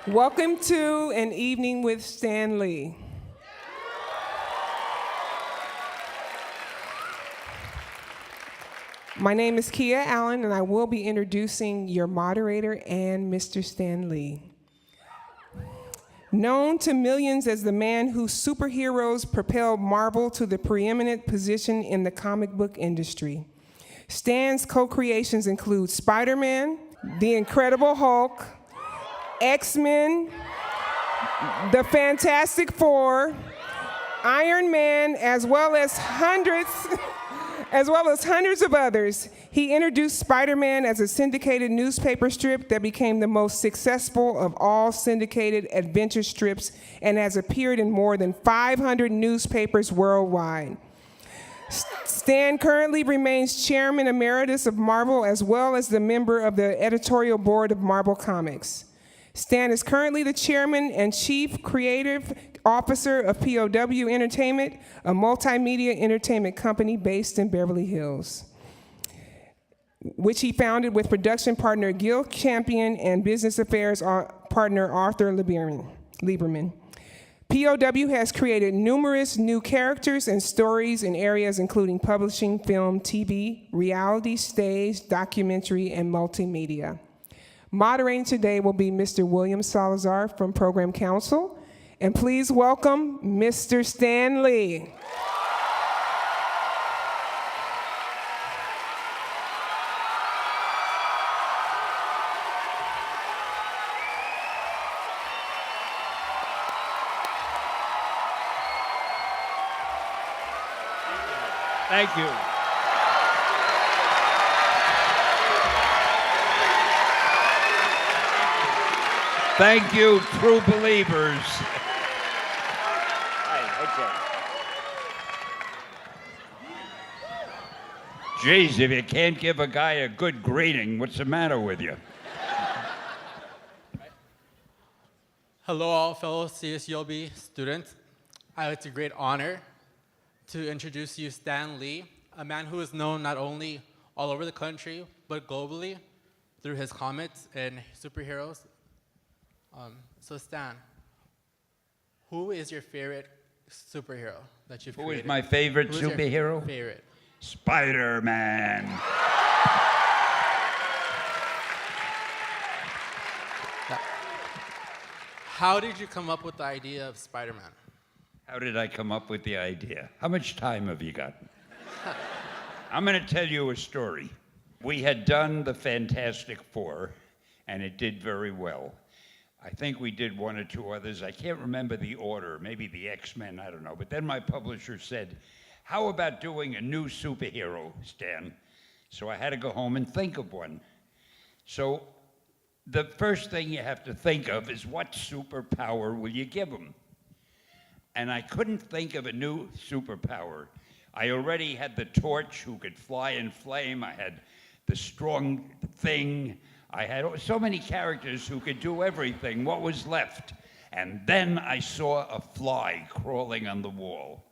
Welcome to An Evening with Stan Lee. My name is Kia Allen, and I will be introducing your moderator and Mr. Stan Lee. Known to millions as the man whose superheroes propelled Marvel to the preeminent position in the comic book industry, Stan's co-creations include SpiderMan, The Incredible Hulk, X-Men, The Fantastic Four, Iron Man, as well as hundreds of others. He introduced Spider-Man as a syndicated newspaper strip that became the most successful of all syndicated adventure strips and has appeared in more than 500 newspapers worldwide. Stan currently remains Chairman Emeritus of Marvel as well as the member of the editorial board of Marvel Comics. Stan is currently the Chairman and Chief Creative Officer of POW Entertainment, a multimedia entertainment company based in Beverly Hills, which he founded with production partner Gil Champion and business affairs partner Arthur Lieberman. POW has created numerous new characters and stories in areas including publishing, film, TV, reality, stage, documentary, and multimedia. Moderating today will be Mr. William Salazar from Program Council. And please welcome Mr. Stan Lee. Thank you. Thank you, true believers. Geez, if you can't give a guy a good greeting, what's the matter with you? Hello, all fellow CSULB students. It's a great honor to introduce you Stan Lee, a man who is known not only all over the country, but globally through his comics and superheroes. So Stan, who is your favorite superhero that you've created? Who is my favorite superhero? Favorite. SpiderMan. How did you come up with the idea of Spider-Man? How did I come up with the idea? How much time have you got? I'm going to tell you a story. We had done the Fantastic Four, and it did very well. I think we did one or two others. I can't remember the order, maybe the X-Men, I don't know. But then my publisher said, how about doing a new superhero, Stan? So I had to go home and think of one. So the first thing you have to think of is what superpower will you give him? And I couldn't think of a new superpower. I already had the Torch who could fly and flame. I had the Strong Thing. I had so many characters who could do everything. What was left? And then I saw a fly crawling on the wall.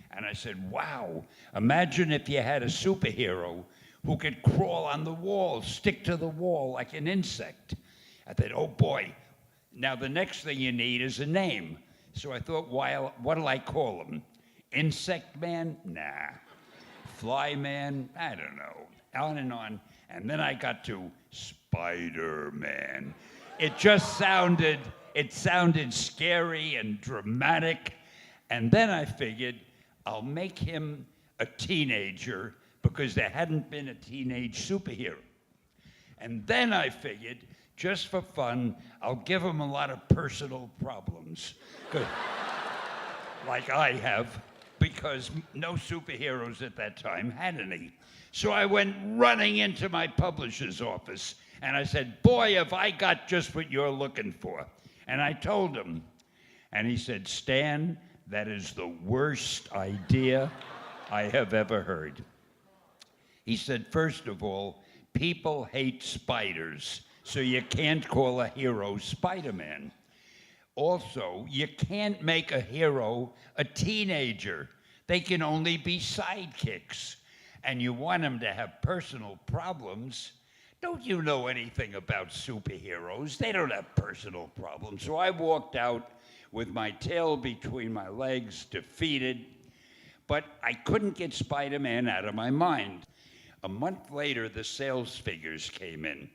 And I said, wow, imagine if you had a superhero who could crawl on the wall, stick to the wall like an insect. I thought, oh boy, now the next thing you need is a name. So I thought, what'll I call him? Insect Man? Nah. Fly Man? I don't know. On and on. And then I got to Spider-Man. It sounded scary and dramatic. And then I figured, I'll make him a teenager because there hadn't been a teenage superhero. And then I figured, just for fun, I'll give him a lot of personal problems. Like I have, because no superheroes at that time had any. So I went running into my publisher's office, and I said, boy, have I got just what you're looking for. And I told him, and he said, Stan, that is the worst idea I have ever heard. He said, first of all, people hate spiders, so you can't call a hero Spider-Man. Also, you can't make a hero a teenager. They can only be sidekicks. And you want them to have personal problems. don't you know anything about superheroes? They don't have personal problems. So I walked out with my tail between my legs, defeated, but I couldn't get Spider-Man out of my mind. A month later, the sales figures came in,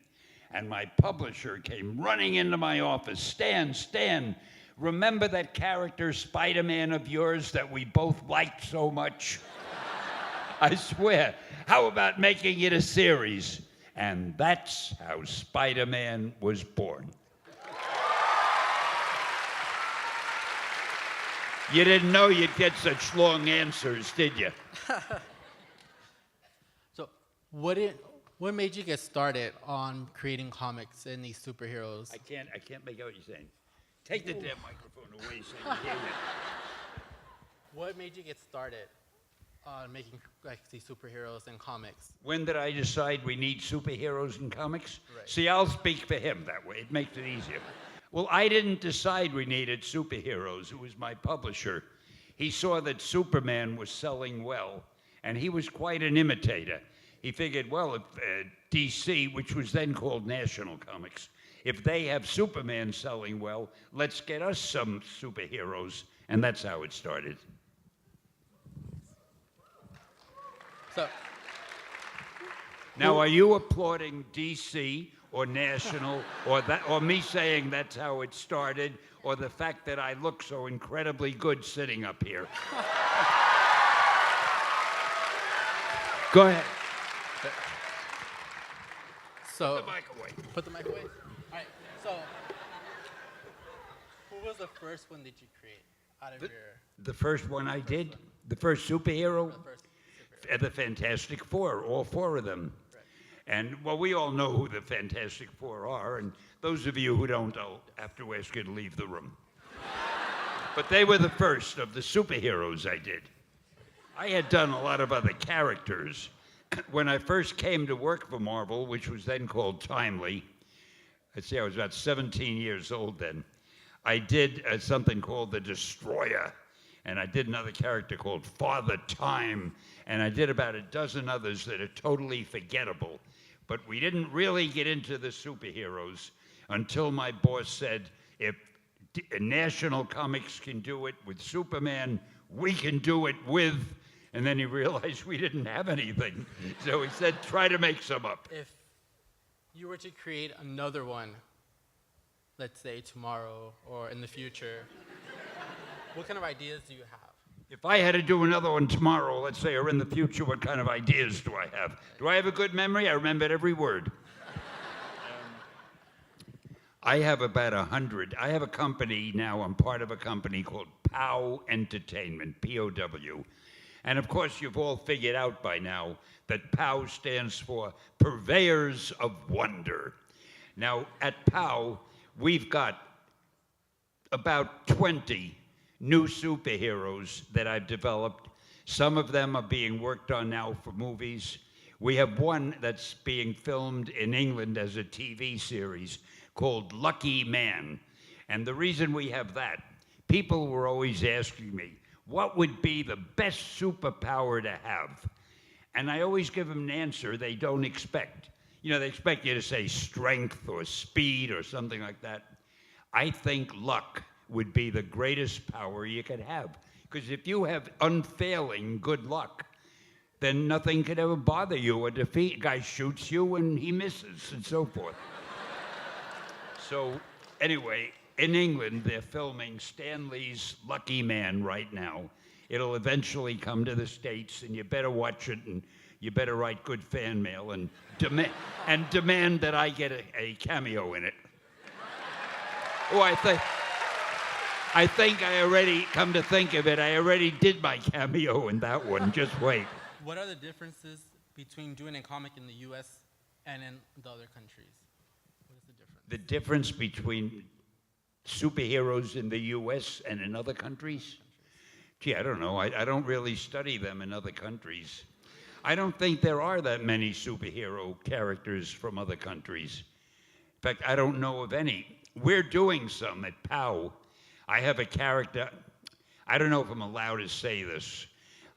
and my publisher came running into my office. Stan, remember that character Spider-Man of yours that we both liked so much? I swear, how about making it a series? And that's how Spider-Man was born. You didn't know you'd get such long answers, did you? So, what made you get started on creating comics and these superheroes? I can't make out what you're saying. Take the damn microphone away so you hear you. What made you get started on making like these superheroes and comics? When did I decide we need superheroes in comics? Right. See, I'll speak for him that way. It makes it easier. Well, I didn't decide we needed superheroes. It was my publisher. He saw that Superman was selling well, and he was quite an imitator. He figured, well, if DC, which was then called National Comics, if they have Superman selling well, let's get us some superheroes. And that's how it started. So, Now, are you applauding DC or National or me saying that's how it started, or the fact that I look so incredibly good sitting up here? Go ahead. so Put the mic away. put the mic away. All right. So, who was the first one that you create out of your The first one I did, the first superhero, first superhero? the Fantastic Four, all four of them. Right. And, well, we all know who the Fantastic Four are, and those of you who don't, I'll have to ask you to leave the room. But they were the first of the superheroes I did. I had done a lot of other characters. When I first came to work for Marvel, which was then called Timely, let's see, I was about 17 years old then, I did something called The Destroyer, and I did another character called Father Time, and I did about a dozen others that are totally forgettable. But we didn't really get into the superheroes until my boss said, if National Comics can do it with Superman, we can do it with, and then he realized we didn't have anything. So he said, try to make some up. If you were to create another one, let's say tomorrow or in the future, what kind of ideas do you have? If I had to do another one tomorrow, let's say, or in the future, what kind of ideas do I have? Do I have a good memory? I remembered every word. I have about 100. I have a company now. I'm part of a company called POW Entertainment, P-O-W. And of course, you've all figured out by now that POW stands for Purveyors of Wonder. Now, at POW, we've got about 20 new superheroes that I've developed. Some of them are being worked on now for movies. We have one that's being filmed in England as a TV series called Lucky Man. And the reason we have that, people were always asking me, what would be the best superpower to have? And I always give them an answer they don't expect. You know, they expect you to say strength or speed or something like that. I think luck would be the greatest power you could have. Because if you have unfailing good luck, then nothing could ever bother you or defeat. A guy shoots you and he misses and so forth. So anyway, in England, they're filming Stan Lee's Lucky Man right now. It'll eventually come to the States, and you better watch it, and you better write good fan mail and demand that I get a cameo in it. Oh, I think I already, come to think of it, I already did my cameo in that one. Just wait. What are the differences between doing a comic in the U.S. and in the other countries? What is the difference? The difference between superheroes in the U.S. and in other countries? Gee, I don't know. I don't really study them in other countries. I don't think there are that many superhero characters from other countries. In fact, I don't know of any. We're doing some at POW. I have a character. I don't know if I'm allowed to say this.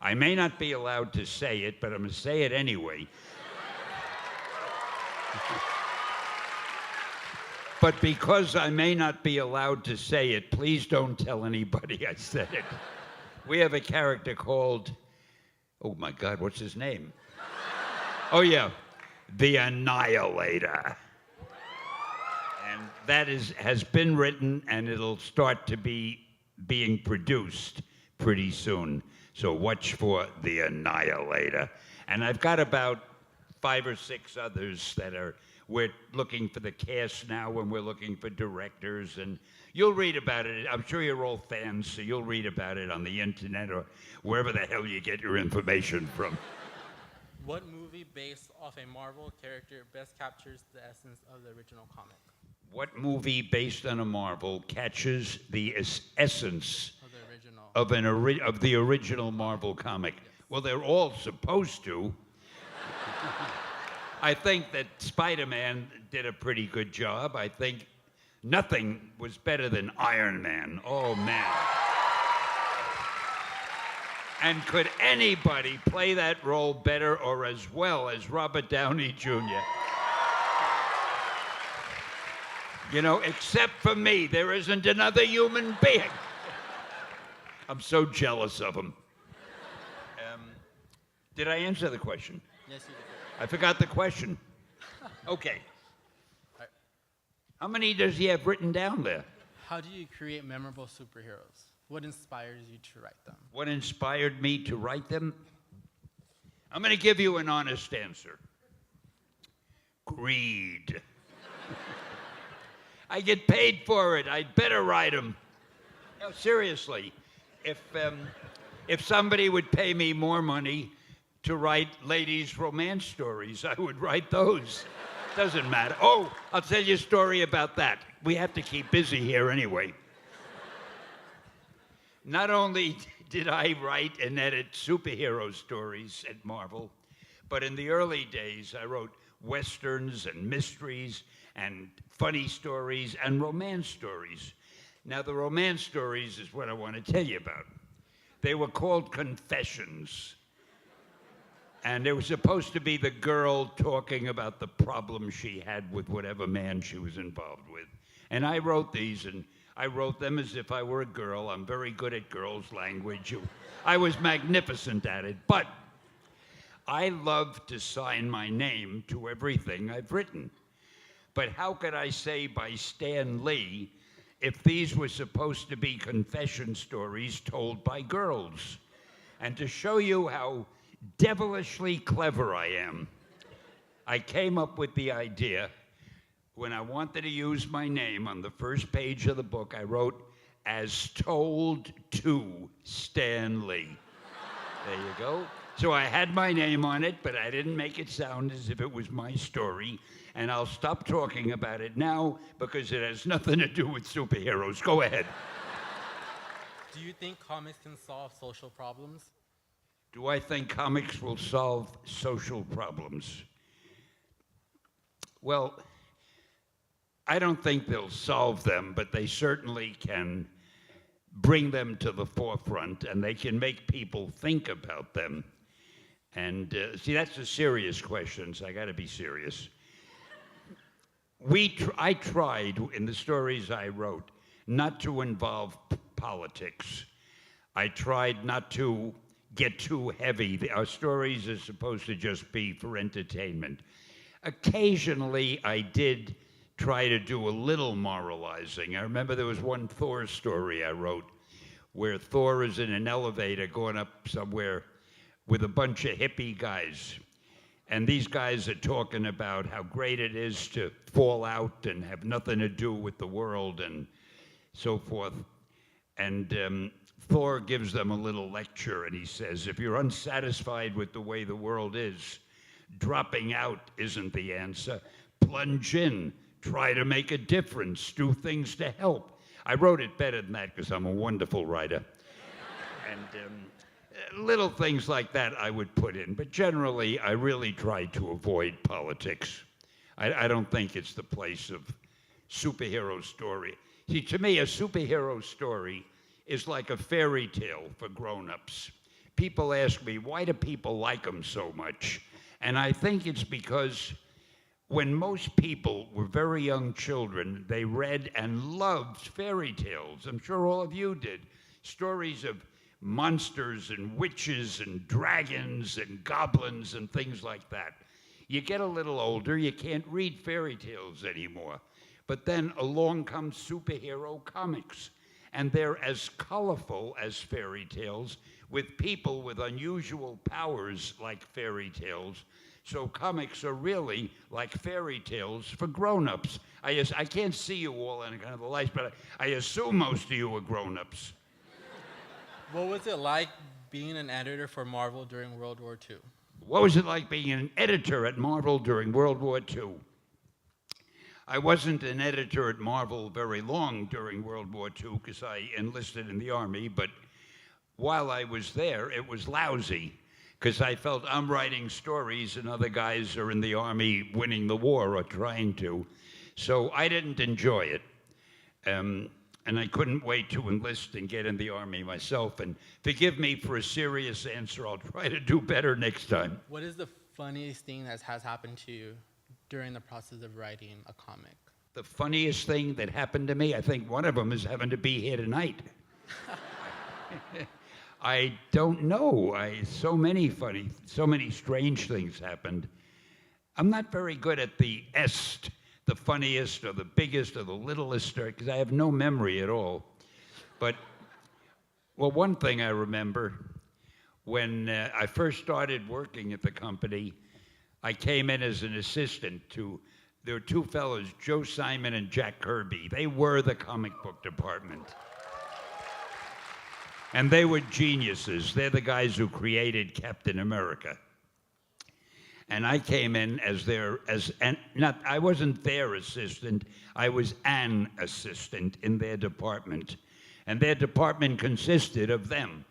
I may not be allowed to say it, but I'm going to say it anyway. But because I may not be allowed to say it, please don't tell anybody I said it. We have a character called, oh my God, what's his name? Oh yeah, the Annihilator. And that has been written, and it'll start to be being produced pretty soon. So watch for the Annihilator. And I've got about 5 or 6 others that we're looking for the cast now, and we're looking for directors, and you'll read about it. I'm sure you're all fans, so you'll read about it on the internet or wherever the hell you get your information from. What movie based off a Marvel character best captures the essence of the original comic? What movie based on a Marvel catches the essence Of the original. of the original Marvel comic? Yes. Well, they're all supposed to. I think that SpiderMan did a pretty good job. I think nothing was better than Iron Man. Oh, man. And could anybody play that role better or as well as Robert Downey Jr.? You know, except for me, there isn't another human being. I'm so jealous of him. Did I answer the question? Yes, you did. I forgot the question. Okay. Right. How many does he have written down there? How do you create memorable superheroes? What inspires you to write them? What inspired me to write them? I'm going to give you an honest answer. Greed. I get paid for it. I'd better write them. No, seriously. If somebody would pay me more money to write ladies' romance stories, I would write those. Doesn't matter. Oh, I'll tell you a story about that. We have to keep busy here anyway. Not only did I write and edit superhero stories at Marvel, but in the early days, I wrote westerns and mysteries and funny stories and romance stories. Now, the romance stories is what I want to tell you about. They were called confessions. And it was supposed to be the girl talking about the problem she had with whatever man she was involved with. And I wrote these, and I wrote them as if I were a girl. I'm very good at girls' language. I was magnificent at it. But I love to sign my name to everything I've written. But how could I say by Stan Lee if these were supposed to be confession stories told by girls? And to show you how devilishly clever I am, I came up with the idea. When I wanted to use my name on the first page of the book, I wrote, "As told to Stan Lee." There you go. So I had my name on it, but I didn't make it sound as if it was my story. And I'll stop talking about it now because it has nothing to do with superheroes. Go ahead. Do you think comics can solve social problems? Do I think comics will solve social problems? Well, I don't think they'll solve them, but they certainly can bring them to the forefront, and they can make people think about them. And see, that's a serious question, so I got to be serious. I tried, in the stories I wrote, not to involve politics. I tried not to get too heavy. Our stories are supposed to just be for entertainment. Occasionally, I did try to do a little moralizing. I remember there was one Thor story I wrote where Thor is in an elevator going up somewhere with a bunch of hippie guys. And these guys are talking about how great it is to fall out and have nothing to do with the world and so forth. And Thor gives them a little lecture, and he says, if you're unsatisfied with the way the world is, dropping out isn't the answer. Plunge in. Try to make a difference. Do things to help. I wrote it better than that because I'm a wonderful writer. And little things like that I would put in. But generally, I really try to avoid politics. I don't think it's the place of superhero story. See, to me, a superhero story is like a fairy tale for grown-ups. People ask me, why do people like them so much? And I think it's because when most people were very young children, they read and loved fairy tales. I'm sure all of you did. Stories of monsters and witches and dragons and goblins and things like that. You get a little older, you can't read fairy tales anymore. But then along comes superhero comics, and they're as colorful as fairy tales, with people with unusual powers like fairy tales. So comics are really like fairy tales for grown-ups. I can't see you all in kind of the lights, but I assume most of you are grown-ups. What was it like being an editor for Marvel during World War II? What was it like being an editor at Marvel during World War II? I wasn't an editor at Marvel very long during World War II because I enlisted in the Army, but while I was there, it was lousy because I felt I'm writing stories and other guys are in the Army winning the war or trying to. So I didn't enjoy it. And I couldn't wait to enlist and get in the Army myself. And forgive me for a serious answer. I'll try to do better next time. What is the funniest thing that has happened to you during the process of writing a comic? The funniest thing that happened to me, I think one of them is having to be here tonight. I don't know. So many strange things happened. I'm not very good at the funniest or the biggest or the littlest, because I have no memory at all. But, well, one thing I remember, when I first started working at the company, I came in as an assistant there were two fellows, Joe Simon and Jack Kirby. They were the comic book department. And they were geniuses. They're the guys who created Captain America. And I came in I wasn't their assistant, I was an assistant in their department. And their department consisted of them.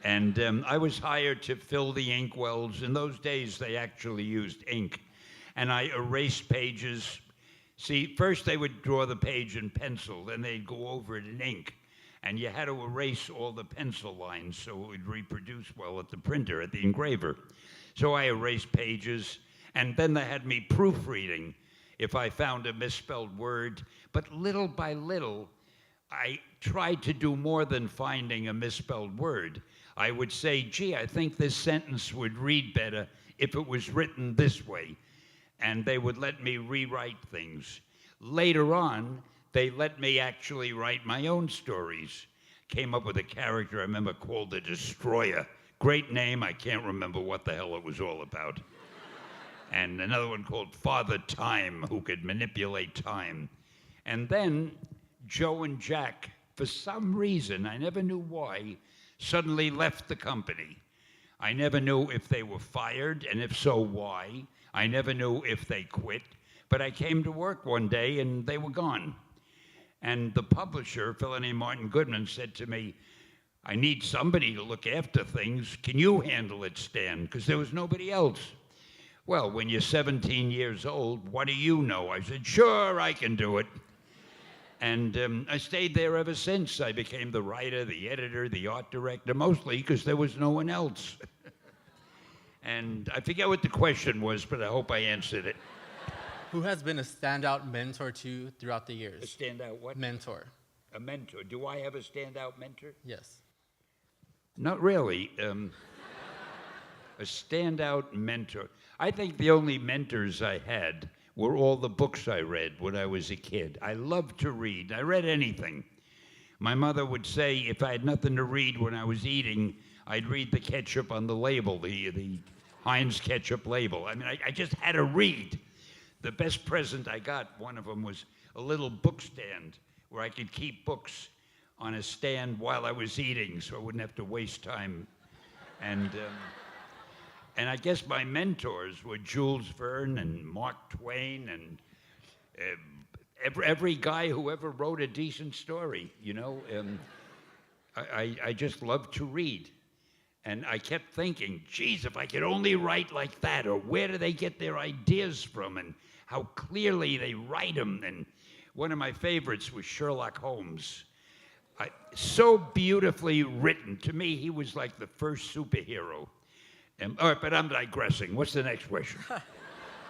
And I was hired to fill the ink wells. In those days, they actually used ink. And I erased pages. See, first they would draw the page in pencil, then they'd go over it in ink. And you had to erase all the pencil lines so it would reproduce well at the printer, at the engraver. So I erased pages, and then they had me proofreading if I found a misspelled word. But little by little, I tried to do more than finding a misspelled word. I would say, gee, I think this sentence would read better if it was written this way. And they would let me rewrite things. Later on, they let me actually write my own stories. Came up with a character I remember called the Destroyer. Great name, I can't remember what the hell it was all about. And another one called Father Time, who could manipulate time. And then Joe and Jack, for some reason, I never knew why, suddenly left the company. I never knew if they were fired, and if so, why. I never knew if they quit. But I came to work one day, and they were gone. And the publisher, a fellow named Martin Goodman, said to me, I need somebody to look after things. Can you handle it, Stan? Because there was nobody else. Well, when you're 17 years old, what do you know? I said, sure, I can do it. And I stayed there ever since. I became the writer, the editor, the art director, mostly because there was no one else. And I forget what the question was, but I hope I answered it. Who has been a standout mentor to you throughout the years? A standout what? Mentor. A mentor. Do I have a standout mentor? Yes. Not really. A standout mentor. I think the only mentors I had were all the books I read when I was a kid. I loved to read. I read anything. My mother would say if I had nothing to read when I was eating, I'd read the ketchup on the label, the Heinz ketchup label. I mean, I just had to read. The best present I got, one of them was a little book stand where I could keep books on a stand while I was eating so I wouldn't have to waste time. And I guess my mentors were Jules Verne and Mark Twain and every guy who ever wrote a decent story, you know. I just loved to read. And I kept thinking, geez, if I could only write like that, or where do they get their ideas from, and how clearly they write them. And one of my favorites was Sherlock Holmes. So beautifully written. To me, he was like the first superhero. All right, but I'm digressing. What's the next question?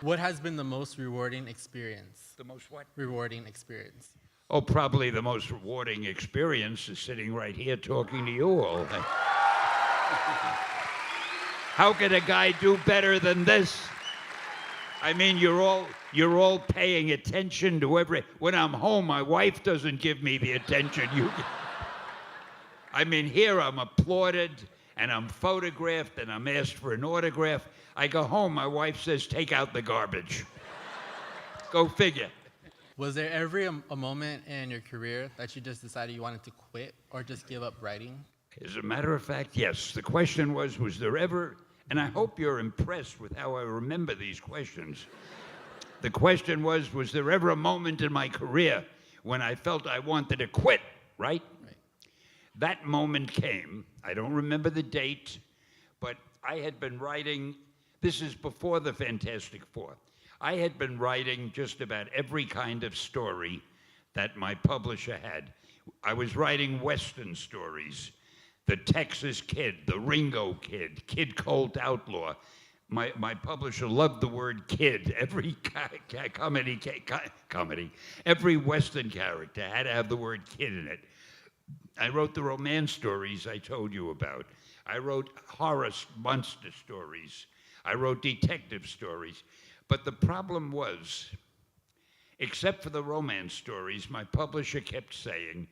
What has been the most rewarding experience? The most what? Rewarding experience. Oh, probably the most rewarding experience is sitting right here talking to you all. How can a guy do better than this? I mean, you're all paying attention to every. When I'm home, my wife doesn't give me the attention you give. I mean, here I'm applauded and I'm photographed and I'm asked for an autograph. I go home, my wife says, "Take out the garbage." Go figure. Was there ever a moment in your career that you just decided you wanted to quit or just give up writing? As a matter of fact, yes. The question was there ever, and I hope you're impressed with how I remember these questions. The question was there ever a moment in my career when I felt I wanted to quit, right? Right. That moment came. I don't remember the date, but I had been writing, this is before the Fantastic Four. I had been writing just about every kind of story that my publisher had. I was writing Western stories, the Texas Kid, the Ringo Kid, Kid Colt Outlaw. My publisher loved the word kid. Every comedy, every Western character had to have the word kid in it. I wrote the romance stories I told you about. I wrote horror monster stories. I wrote detective stories. But the problem was, except for the romance stories, my publisher kept saying,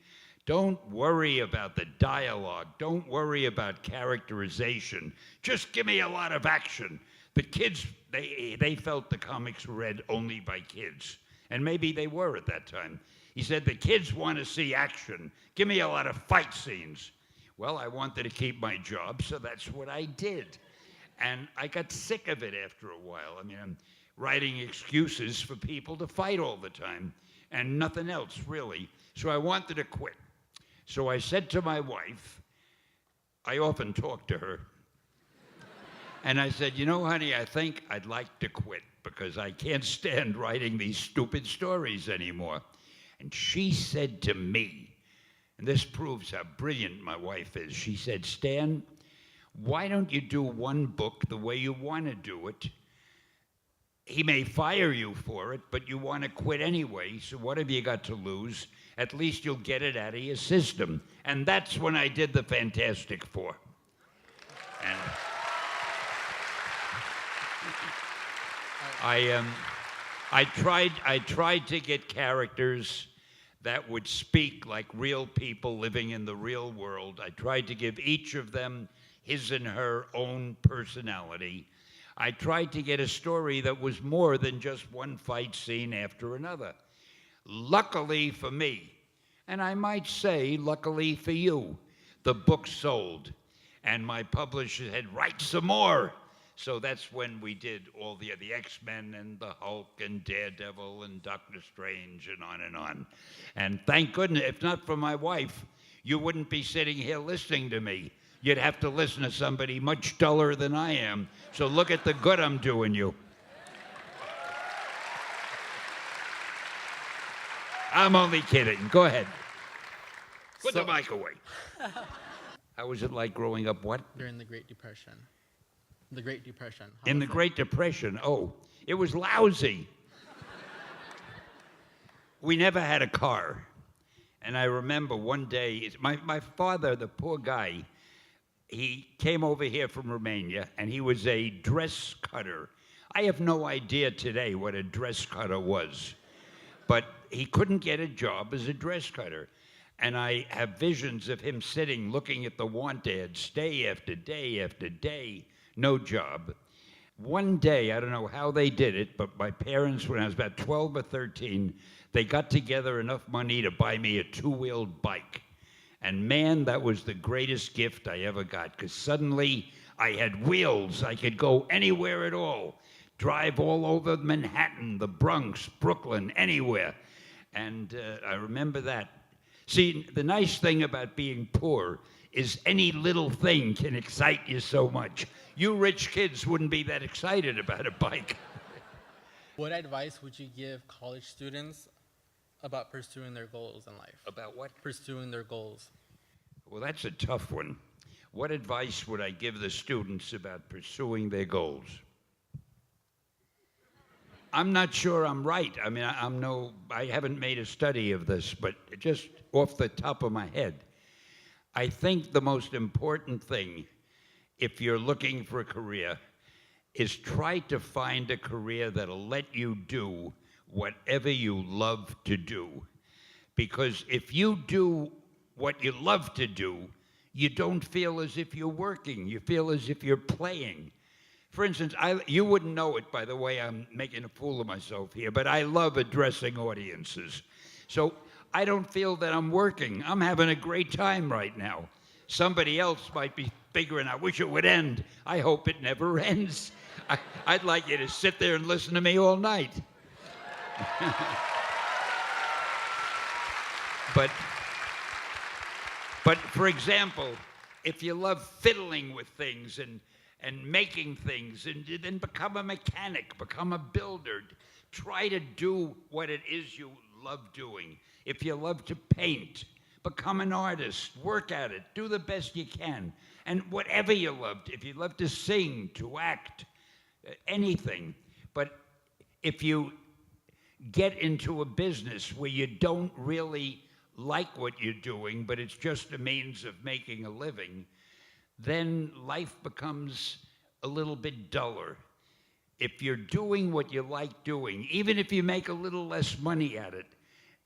don't worry about the dialogue. Don't worry about characterization. Just give me a lot of action. The kids, they felt the comics were read only by kids. And maybe they were at that time. He said, the kids want to see action. Give me a lot of fight scenes. Well, I wanted to keep my job, so that's what I did. And I got sick of it after a while. I mean, I'm writing excuses for people to fight all the time and nothing else, really. So I wanted to quit. So I said to my wife, I often talk to her, and I said, you know, honey, I think I'd like to quit because I can't stand writing these stupid stories anymore. And she said to me, and this proves how brilliant my wife is, she said, Stan, why don't you do one book the way you want to do it? He may fire you for it, but you want to quit anyway, so what have you got to lose? At least you'll get it out of your system. And that's when I did the Fantastic Four. And I tried to get characters that would speak like real people living in the real world. I tried to give each of them his and her own personality. I tried to get a story that was more than just one fight scene after another. Luckily for me, and I might say luckily for you, the book sold, and my publisher said, write some more. So that's when we did all the X-Men and the Hulk and Daredevil and Doctor Strange and on and on. And thank goodness, if not for my wife, you wouldn't be sitting here listening to me. You'd have to listen to somebody much duller than I am. So look at the good I'm doing you. I'm only kidding. Go ahead. Put the mic away. How was it like growing up what? During the Great Depression. The Great Depression. In the Great Depression, oh, it was lousy. We never had a car. And I remember one day, my father, the poor guy, he came over here from Romania, and he was a dress cutter. I have no idea today what a dress cutter was, but he couldn't get a job as a dress cutter. And I have visions of him sitting, looking at the want ads day after day after day, no job. One day, I don't know how they did it, but my parents, when I was about 12 or 13, they got together enough money to buy me a two-wheeled bike. And man, that was the greatest gift I ever got, because suddenly I had wheels. I could go anywhere at all, drive all over Manhattan, the Bronx, Brooklyn, anywhere. And I remember that. See, the nice thing about being poor is any little thing can excite you so much. You rich kids wouldn't be that excited about a bike. What advice would you give college students about pursuing their goals in life? About what? Pursuing their goals. Well, that's a tough one. What advice would I give the students about pursuing their goals? I'm not sure I'm right. I mean, I haven't made a study of this, but just off the top of my head, I think the most important thing, if you're looking for a career, is try to find a career that'll let you do whatever you love to do. Because if you do what you love to do, you don't feel as if you're working. You feel as if you're playing. For instance, you wouldn't know it by the way I'm making a fool of myself here, but I love addressing audiences. So I don't feel that I'm working. I'm having a great time right now. Somebody else might be figuring, I wish it would end. I hope it never ends. I'd like you to sit there and listen to me all night. But for example, if you love fiddling with things and making things, and then become a mechanic, become a builder, try to do what it is you love doing. If you love to paint, become an artist, work at it, do the best you can. And whatever you loved, if you love to sing, to act, anything. But if you get into a business where you don't really like what you're doing, but it's just a means of making a living, then life becomes a little bit duller. If you're doing what you like doing, even if you make a little less money at it,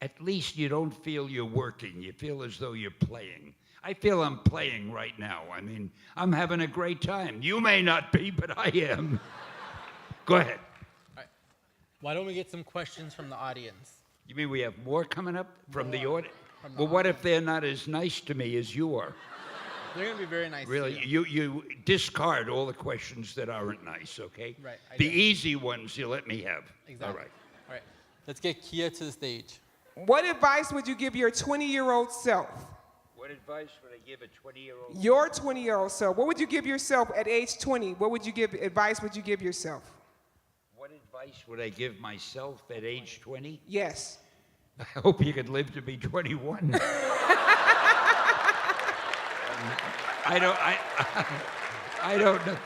at least you don't feel you're working. You feel as though you're playing. I feel I'm playing right now. I mean, I'm having a great time. You may not be, but I am. Go ahead. All right. Why don't we get some questions from the audience? You mean we have more coming up from the audience? Well, what if they're not as nice to me as you are? They're going to be very nice. Really, to you. you discard all the questions that aren't nice, okay? Right, I The do. easy ones you let me have. Exactly. All right. All right. Let's get Kia to the stage. What advice would you give your 20-year-old self? What advice would I give a 20-year-old? Your 20-year-old self. What would you give yourself at age 20? What would you give advice would you give yourself? What advice would I give myself at age 20? Yes. I hope you could live to be 21. I don't know.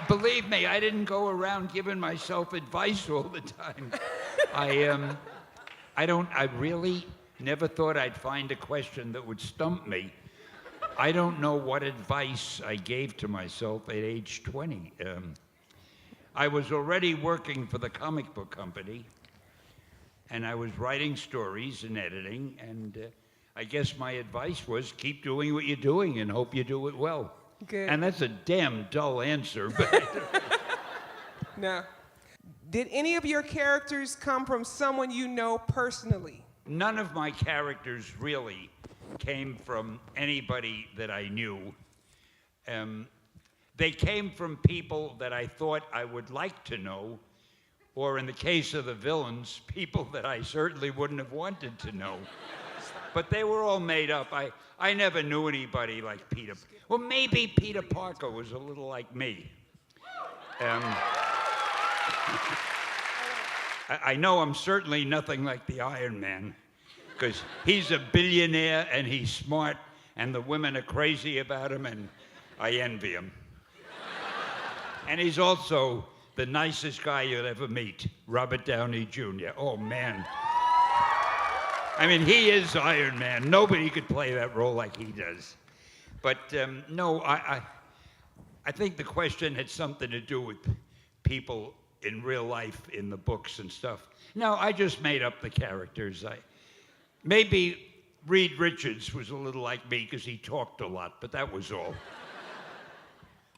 Believe me, I didn't go around giving myself advice all the time. I really never thought I'd find a question that would stump me. I don't know what advice I gave to myself at age 20. I was already working for the comic book company, and I was writing stories and editing, and I guess my advice was keep doing what you're doing and hope you do it well. Good. And that's a damn dull answer, but Now, did any of your characters come from someone you know personally? none of my characters really came from anybody that I knew. They came from people that I thought I would like to know, or in the case of the villains, people that I certainly wouldn't have wanted to know. But they were all made up. I never knew anybody like Peter. Well, maybe Peter Parker was a little like me. I know I'm certainly nothing like the Iron Man, because he's a billionaire and he's smart, and the women are crazy about him, and I envy him. And he's also the nicest guy you'll ever meet, Robert Downey Jr. Oh, man. I mean, he is Iron Man. Nobody could play that role like he does. But no, I think the question had something to do with people in real life in the books and stuff. No, I just made up the characters. Maybe Reed Richards was a little like me because he talked a lot, but that was all.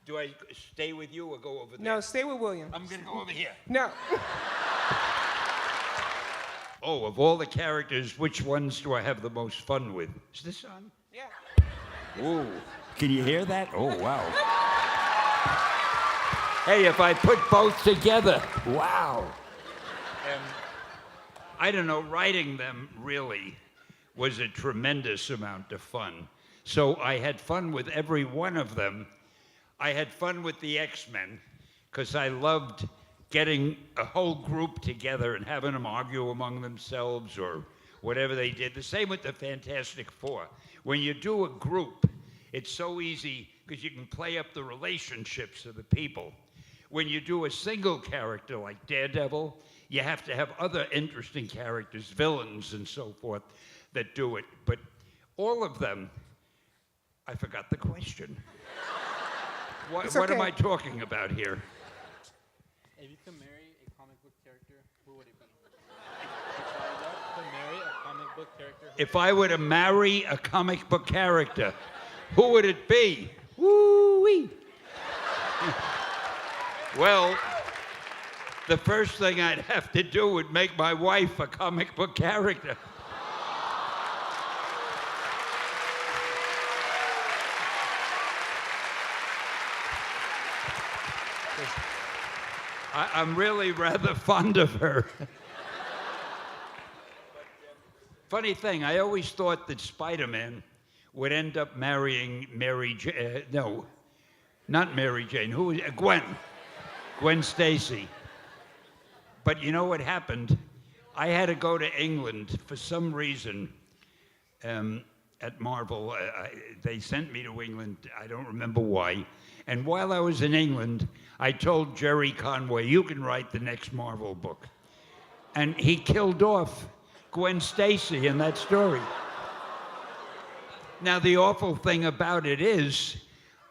Do I stay with you or go over there? No, stay with William. I'm going to go over here. No. Oh, of all the characters, which ones do I have the most fun with? Is this on? Yeah. Ooh. Can you hear that? Oh, wow. Hey, if I put both together, wow. I don't know, writing them really was a tremendous amount of fun. So I had fun with every one of them. I had fun with the X-Men because I loved getting a whole group together and having them argue among themselves or whatever they did. The same with the Fantastic Four. When you do a group, it's so easy because you can play up the relationships of the people. When you do a single character like Daredevil, You have to have other interesting characters, villains and so forth, that do it. But all of them, I forgot the question. What okay. am I talking about here? If you could marry a comic book character, who would it be? To marry a comic book character. If I were to marry a comic book character, who would it be? Woo-wee. Well, the first thing I'd have to do would make my wife a comic book character. I'm really rather fond of her. Funny thing, I always thought that Spider-Man would end up marrying Mary Jane. No, not Mary Jane. Who was Gwen? Gwen Stacy. But you know what happened? I had to go to England for some reason at Marvel. They sent me to England. I don't remember why. And while I was in England, I told Jerry Conway, you can write the next Marvel book. And he killed off Gwen Stacy in that story. Now, the awful thing about it is,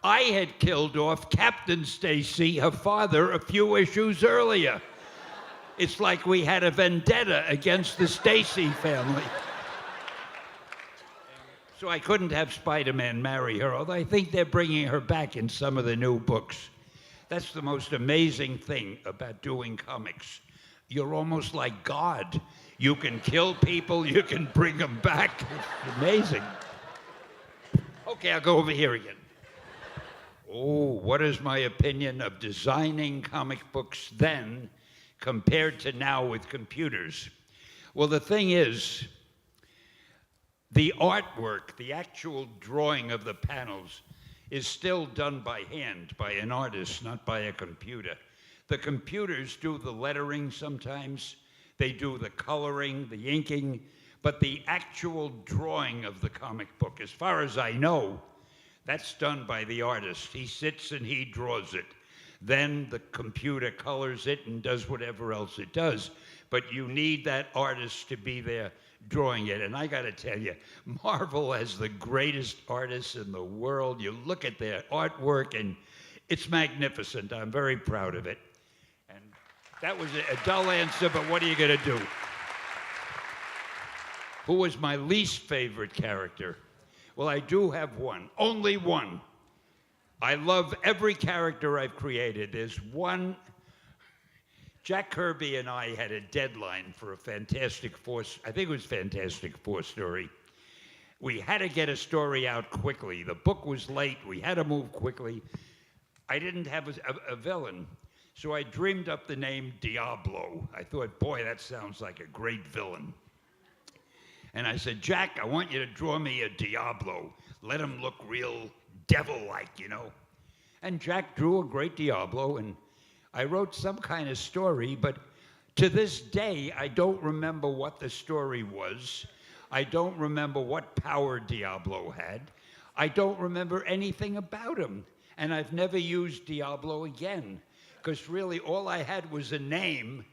I had killed off Captain Stacy, her father, a few issues earlier. It's like we had a vendetta against the Stacy family. So I couldn't have Spider-Man marry her, although I think they're bringing her back in some of the new books. That's the most amazing thing about doing comics. You're almost like God. You can kill people, you can bring them back. It's amazing. Okay, I'll go over here again. Oh, what is my opinion of designing comic books then compared to now with computers? Well, the thing is, the artwork, the actual drawing of the panels, is still done by hand, by an artist, not by a computer. The computers do the lettering sometimes, they do the coloring, the inking, but the actual drawing of the comic book, as far as I know, that's done by the artist. He sits and he draws it. Then the computer colors it and does whatever else it does. But you need that artist to be there drawing it. And I got to tell you, Marvel has the greatest artists in the world. You look at their artwork and it's magnificent. I'm very proud of it. And that was a dull answer, but what are you going to do? Who was my least favorite character? Well, I do have one, only one. I love every character I've created. There's one. Jack Kirby and I had a deadline for a Fantastic Four, I think it was Fantastic Four story. We had to get a story out quickly. The book was late. We had to move quickly. I didn't have a villain, so I dreamed up the name Diablo. I thought, boy, that sounds like a great villain. And I said, Jack, I want you to draw me a Diablo. Let him look real devil-like, you know. And Jack drew a great Diablo, and I wrote some kind of story, but to this day, I don't remember what the story was. I don't remember what power Diablo had. I don't remember anything about him. And I've never used Diablo again, because really all I had was a name,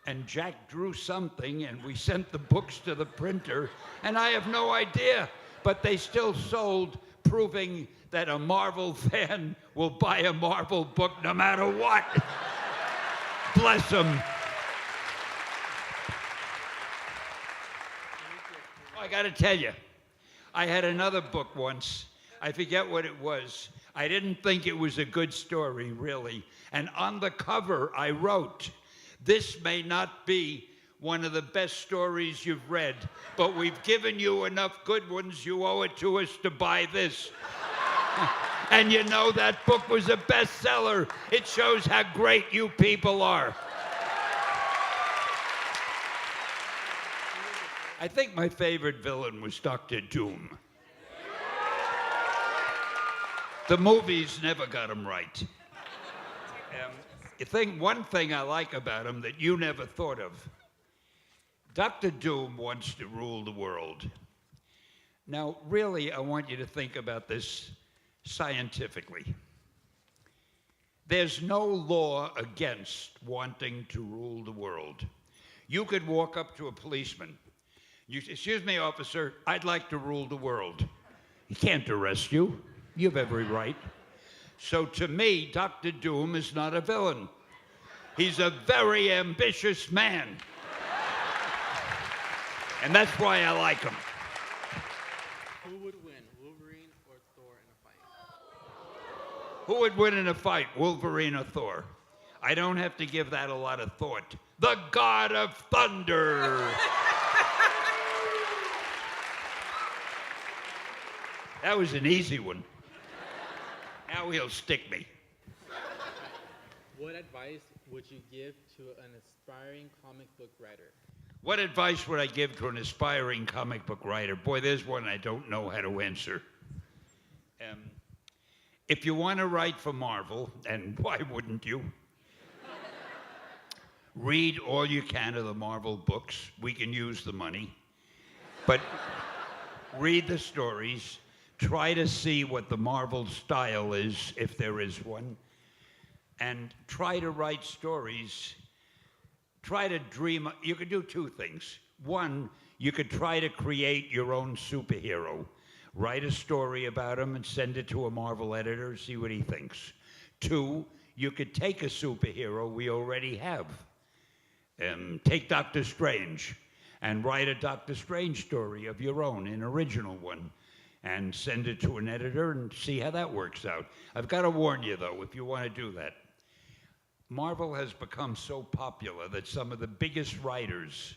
and Jack drew something, and we sent the books to the printer, and I have no idea, but they still sold, proving that a Marvel fan will buy a Marvel book no matter what. Bless them. I got to tell you, I had another book once. I forget what it was. I didn't think it was a good story, really. And on the cover, I wrote, "This may not be one of the best stories you've read, but we've given you enough good ones, you owe it to us to buy this." And you know, that book was a bestseller. It shows how great you people are. I think my favorite villain was Dr. Doom. The movies never got him right. One thing I like about him that you never thought of, Dr. Doom wants to rule the world. Now, really, I want you to think about this scientifically. There's no law against wanting to rule the world. You could walk up to a policeman. You say, "Excuse me, officer, I'd like to rule the world." He can't arrest you. You have every right. So to me, Dr. Doom is not a villain. He's a very ambitious man. And that's why I like him. Who would win, Wolverine or Thor in a fight? Who would win in a fight, Wolverine or Thor? I don't have to give that a lot of thought. The God of Thunder. That was an easy one. Now he'll stick me. What advice would you give to an aspiring comic book writer? What advice would I give to an aspiring comic book writer? Boy, there's one I don't know how to answer. If you want to write for Marvel, and why wouldn't you? Read all you can of the Marvel books. We can use the money. But read the stories. Try to see what the Marvel style is, if there is one. And try to write stories. Try to dream. You could do two things. One, you could try to create your own superhero. Write a story about him and send it to a Marvel editor, see what he thinks. Two, you could take a superhero we already have. Take Doctor Strange and write a Doctor Strange story of your own, an original one, and send it to an editor and see how that works out. I've got to warn you, though, if you want to do that. Marvel has become so popular that some of the biggest writers,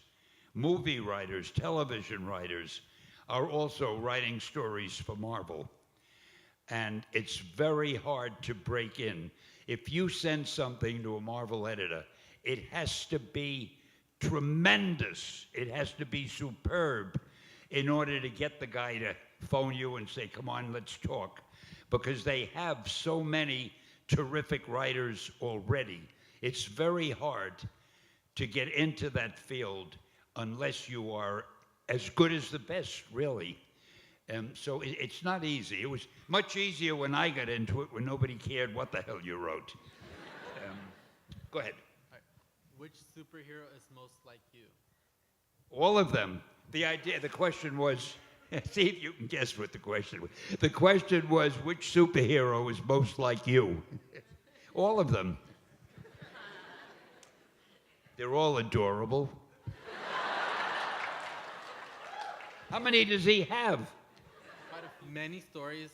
movie writers, television writers, are also writing stories for Marvel. And it's very hard to break in. If you send something to a Marvel editor, it has to be tremendous. It has to be superb in order to get the guy to phone you and say, "Come on, let's talk." Because they have so many terrific writers already. It's very hard to get into that field unless you are as good as the best, really. So it's not easy. It was much easier when I got into it, when nobody cared what the hell you wrote. Go ahead. All right. Which superhero is most like you? All of them. The question was, see if you can guess what the question was. The question was, which superhero is most like you? All of them. They're all adorable. How many does he have? Many stories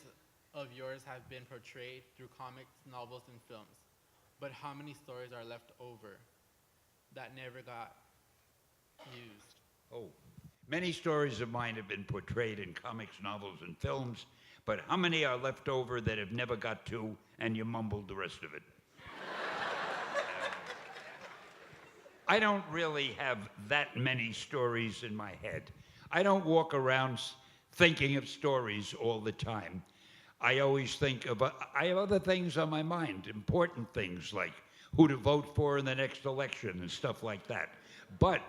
of yours have been portrayed through comics, novels, and films. But how many stories are left over that never got used? Oh, many stories of mine have been portrayed in comics, novels, and films, but how many are left over that have never got to, and you mumbled the rest of it? I don't really have that many stories in my head. I don't walk around thinking of stories all the time. I always think of, I have other things on my mind, important things like who to vote for in the next election and stuff like that. But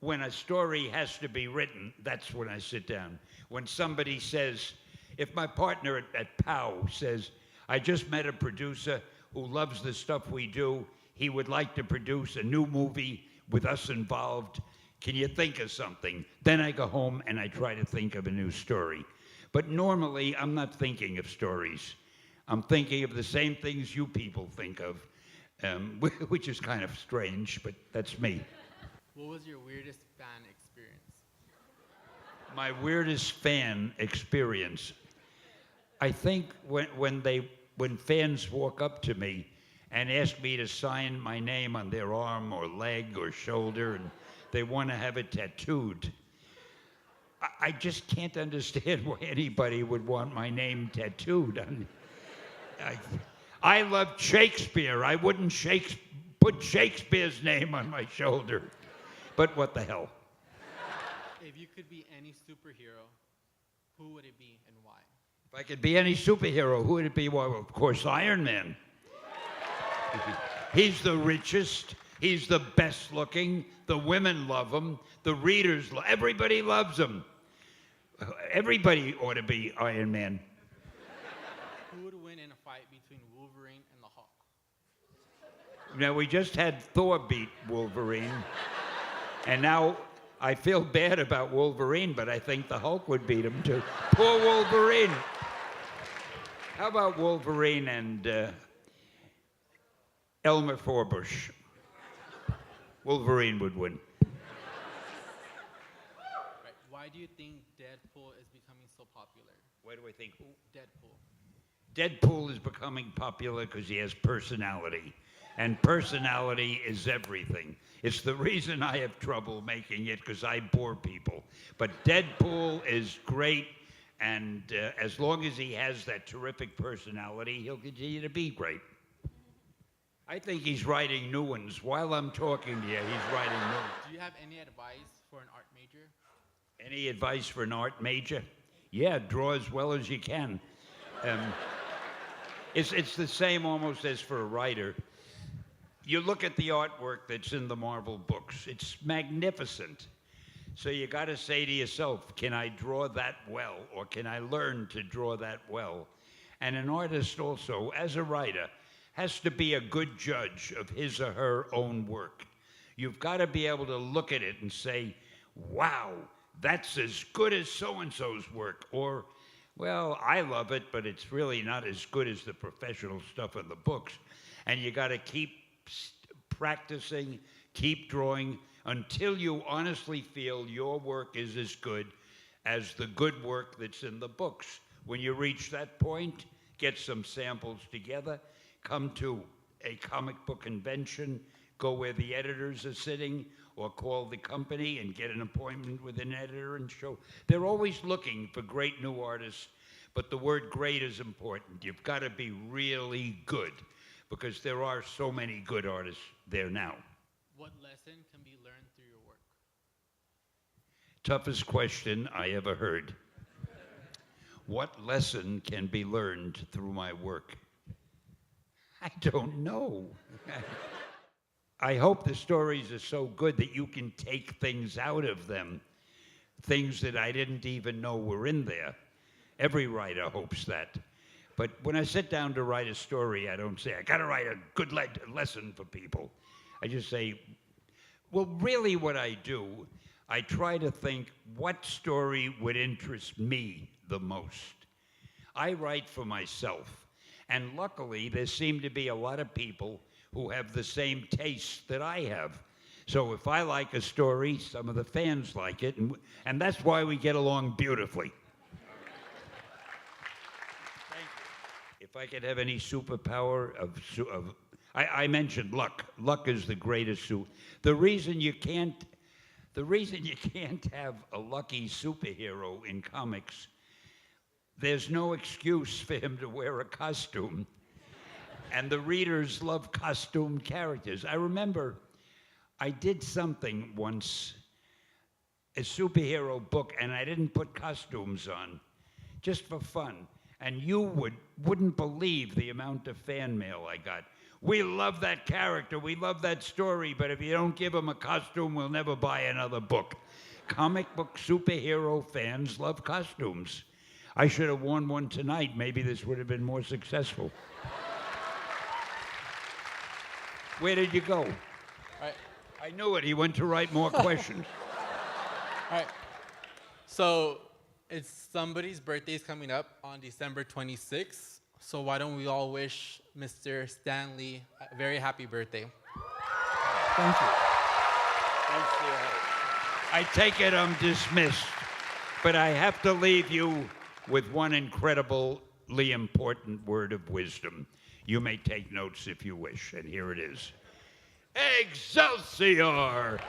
when a story has to be written, that's when I sit down. When somebody says, if my partner at POW says, "I just met a producer who loves the stuff we do, he would like to produce a new movie with us involved. Can you think of something?" Then I go home and I try to think of a new story. But normally, I'm not thinking of stories. I'm thinking of the same things you people think of, which is kind of strange, but that's me. What was your weirdest fan experience? My weirdest fan experience. I think when fans walk up to me and ask me to sign my name on their arm or leg or shoulder, and they want to have it tattooed. I just can't understand why anybody would want my name tattooed. I love Shakespeare. I wouldn't put Shakespeare's name on my shoulder. But what the hell? If you could be any superhero, who would it be and why? If I could be any superhero, who would it be? Well, of course, Iron Man. He's the richest. He's the best looking. The women love him. The readers, everybody loves him. Everybody ought to be Iron Man. Who would win in a fight between Wolverine and the Hulk? Now, we just had Thor beat Wolverine. And now I feel bad about Wolverine, but I think the Hulk would beat him too. Poor Wolverine. How about Wolverine and Elmer Forbush? Wolverine would win. Right. Why do you think Deadpool is becoming so popular? Why do I think who? Deadpool. Deadpool is becoming popular because he has personality. And personality is everything. It's the reason I have trouble making it, because I bore people. But Deadpool is great, and as long as he has that terrific personality, he'll continue to be great. I think he's writing new ones. While I'm talking to you, he's writing new ones. Do you have any advice for an art major? Any advice for an art major? Yeah, draw as well as you can. It's the same almost as for a writer. You look at the artwork that's in the Marvel books. It's magnificent. So you got to say to yourself, can I draw that well? Or can I learn to draw that well? And an artist also, as a writer, has to be a good judge of his or her own work. You've got to be able to look at it and say, wow, that's as good as so-and-so's work. Or, well, I love it, but it's really not as good as the professional stuff in the books. And you got to keep practicing, keep drawing, until you honestly feel your work is as good as the good work that's in the books. When you reach that point, get some samples together, come to a comic book convention, go where the editors are sitting, or call the company and get an appointment with an editor and show. They're always looking for great new artists, but the word great is important. You've got to be really good, because there are so many good artists there now. What lesson can be learned through your work? Toughest question I ever heard. What lesson can be learned through my work? I don't know. I hope the stories are so good that you can take things out of them, things that I didn't even know were in there. Every writer hopes that. But when I sit down to write a story, I don't say, I gotta write a good lesson for people. I just say, well, really what I do, I try to think, what story would interest me the most? I write for myself. And luckily, there seem to be a lot of people who have the same taste that I have. So if I like a story, some of the fans like it, and that's why we get along beautifully. If I could have any superpower I mentioned luck. Luck is the greatest The reason you can't have a lucky superhero in comics, there's no excuse for him to wear a costume. And the readers love costume characters. I remember I did something once, a superhero book, and I didn't put costumes on, just for fun. And you wouldn't believe the amount of fan mail I got. We love that character, we love that story, but if you don't give him a costume, we'll never buy another book. Comic book superhero fans love costumes. I should have worn one tonight. Maybe this would have been more successful. Where did you go? All right. I knew it. He went to write more questions. All right. So it's somebody's birthday's coming up on December 26th. So why don't we all wish Mr. Stan Lee a very happy birthday? Thank you. Thanks for your help. I take it I'm dismissed, but I have to leave you with one incredibly important word of wisdom. You may take notes if you wish, and here it is. Excelsior!